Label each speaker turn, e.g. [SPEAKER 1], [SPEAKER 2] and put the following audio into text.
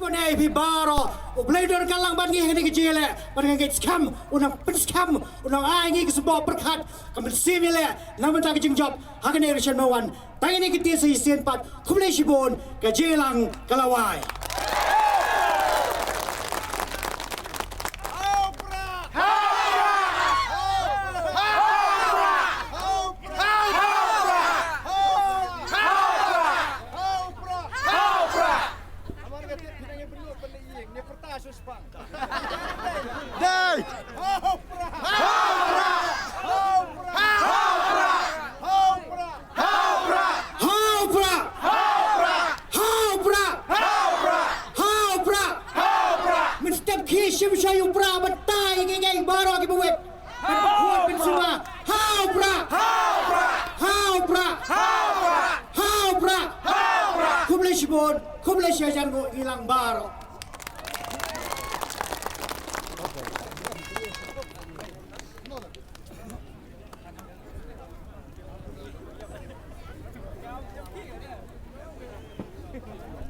[SPEAKER 1] Sebenarnya pi baro, belajar kalang ban ni hendak kecil le, ban ngai scam, unang scam, unang ai ke sebuah perkat, kamu sini le, nama tak kecing job, hakan ni recent mawan, tanya ni kita sien pat, kumulai sibon, Jingialang Kloi. Siapa saya Prah betai geng baru kita buat. Buat pun semua. Hau Prah. Kumulai sibon, kumulai siajan go hilang baru.